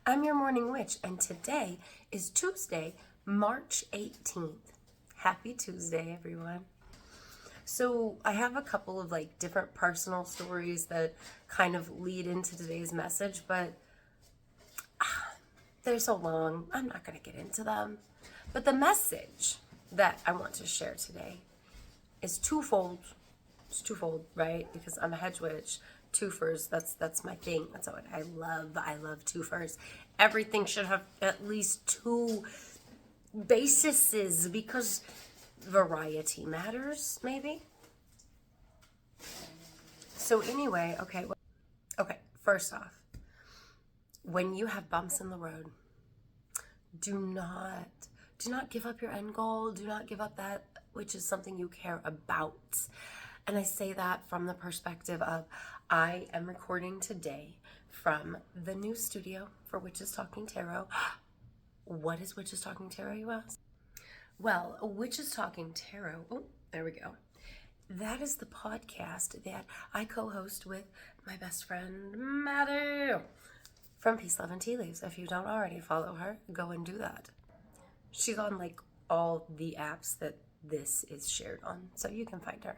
I'm your morning witch, and today is Tuesday, March 18th. Happy Tuesday, everyone. So I have a couple of different personal stories that kind of lead into today's message, but they're so long, I'm not going to get into them. But the message that I want to share today is twofold. It's twofold, right? Because I'm a hedge witch. Twofers, that's my thing. That's what I love. I love twofers. Everything should have at least two bases because variety matters, maybe. So anyway, okay, first off, when you have bumps in the road, do not give up your end goal. Do not give up that which is something you care about. And I say that from the perspective of I am recording today from the new studio for Witches Talking Tarot. What is Witches Talking Tarot, you ask? Well, Witches Talking Tarot, oh, there we go. That is the podcast that I co-host with my best friend, Maddie, from Peace, Love, and Tea Leaves. If you don't already follow her, go and do that. She's on all the apps that this is shared on, so you can find her.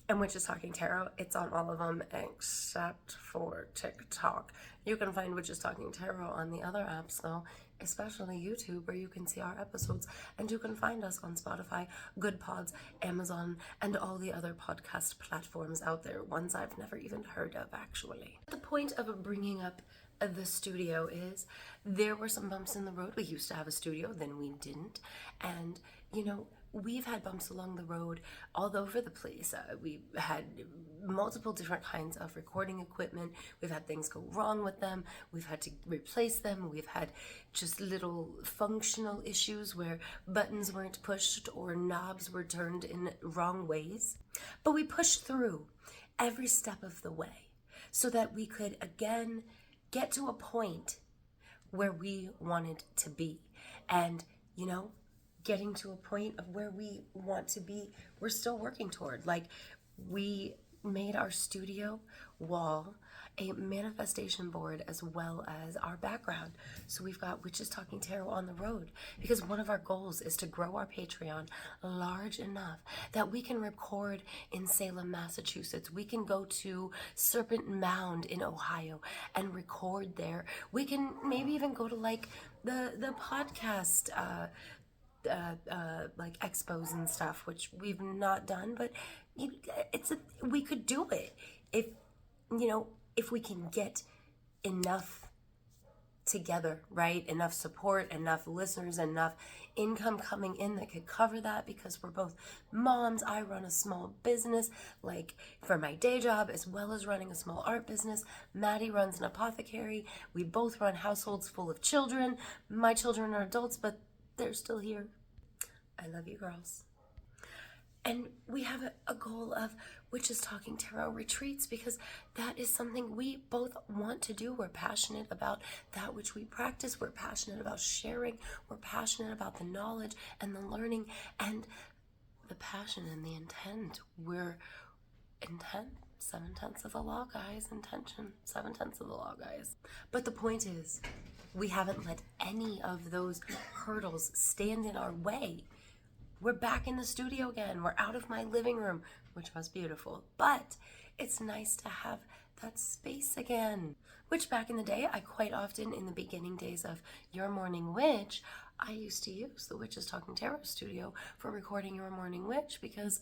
And Witches Talking Tarot, it's on all of them except for TikTok. You can find Witches Talking Tarot on the other apps though, especially YouTube, where you can see our episodes. And you can find us on Spotify, Good Pods, Amazon, and all the other podcast platforms out there, ones I've never even heard of actually. The point of bringing up the studio is there were some bumps in the road. We used to have a studio, then we didn't. And we've had bumps along the road all over the place. We had multiple different kinds of recording equipment. We've had things go wrong with them. We've had to replace them. We've had just little functional issues where buttons weren't pushed or knobs were turned in wrong ways. But we pushed through every step of the way so that we could again get to a point where we wanted to be. And, getting to a point of where we want to be, we're still working toward. We made our studio wall a manifestation board as well as our background. So we've got Witches Talking Tarot on the road because one of our goals is to grow our Patreon large enough that we can record in Salem, Massachusetts. We can go to Serpent Mound in Ohio and record there. We can maybe even go to the podcast expos and stuff, which we've not done, but we could do it if we can get enough together, right? Enough support, enough listeners, enough income coming in that could cover that, because we're both moms. I run a small business for my day job as well as running a small art business. Maddie runs an apothecary. We both run households full of children. My children are adults, but they're still here. I love you, girls. And we have a goal of Witches Talking Tarot retreats because that is something we both want to do. We're passionate about that which we practice. We're passionate about sharing. We're passionate about the knowledge and the learning and the passion and the intent. We're intent. 7/10 of the law, guys. Intention. 7/10 of the law, guys. But the point is, we haven't let any of those hurdles stand in our way. We're back in the studio again. We're out of my living room, which was beautiful. But it's nice to have that space again. Which back in the day, I quite often, in the beginning days of Your Morning Witch, I used to use the Witches Talking Tarot studio for recording Your Morning Witch because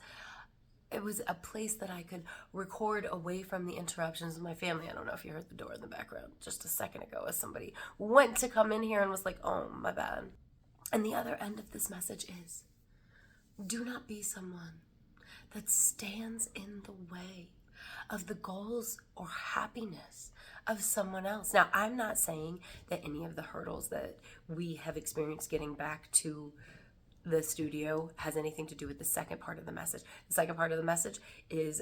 it was a place that I could record away from the interruptions of my family. I don't know if you heard the door in the background just a second ago as somebody went to come in here and was like, oh, my bad. And the other end of this message is, do not be someone that stands in the way of the goals or happiness of someone else. Now, I'm not saying that any of the hurdles that we have experienced getting back to the studio has anything to do with the second part of the message. The second part of the message is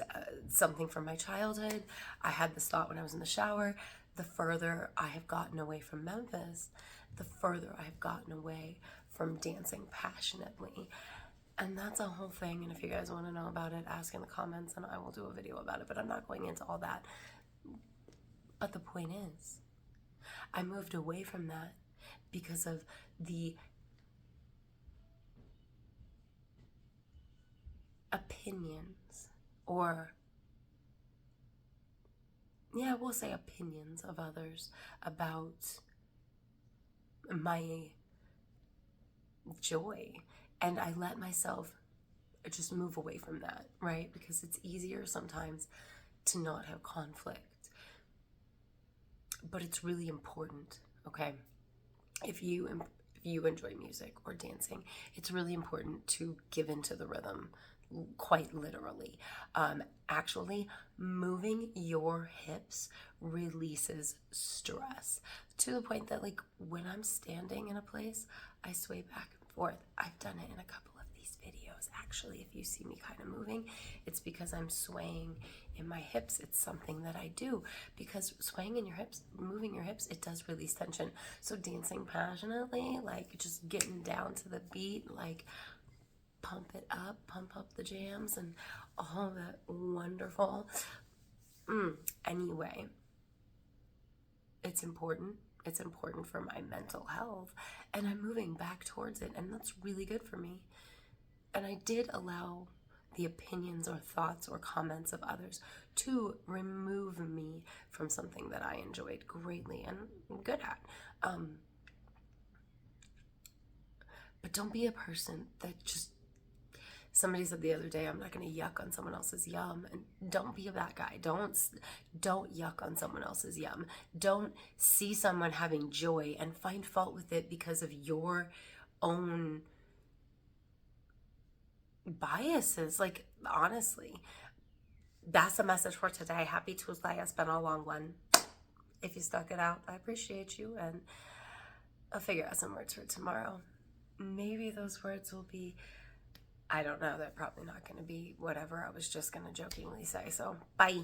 something from my childhood. I had this thought when I was in the shower. The further I have gotten away from Memphis, the further I have gotten away from dancing passionately. And that's a whole thing. And if you guys want to know about it, ask in the comments and I will do a video about it. But I'm not going into all that. But the point is, I moved away from that because of the opinions, or yeah, we'll say opinions of others about my joy. And I let myself just move away from that, right? Because it's easier sometimes to not have conflict. But it's really important, okay? If you enjoy music or dancing, it's really important to give into the rhythm, quite literally. Actually, moving your hips releases stress to the point that, like, when I'm standing in a place, I sway back and forth. I've done it in a couple of these videos. Actually, if you see me kind of moving, it's because I'm swaying in my hips. It's something that I do because swaying in your hips, moving your hips, it does release tension. So dancing passionately, like just getting down to the beat, like pump it up, pump up the jams and all that wonderful. Anyway, it's important. It's important for my mental health, and I'm moving back towards it, and that's really good for me. And I did allow the opinions or thoughts or comments of others to remove me from something that I enjoyed greatly and good at. But don't be a person that just, somebody said the other day, I'm not going to yuck on someone else's yum. And don't be that guy. Don't yuck on someone else's yum. Don't see someone having joy and find fault with it because of your own biases. Like, honestly, that's the message for today. Happy Tuesday. It's been a long one. If you stuck it out, I appreciate you, and I'll figure out some words for tomorrow. Maybe those words will be, I don't know, they're probably not going to be whatever I was just going to jokingly say. So, bye.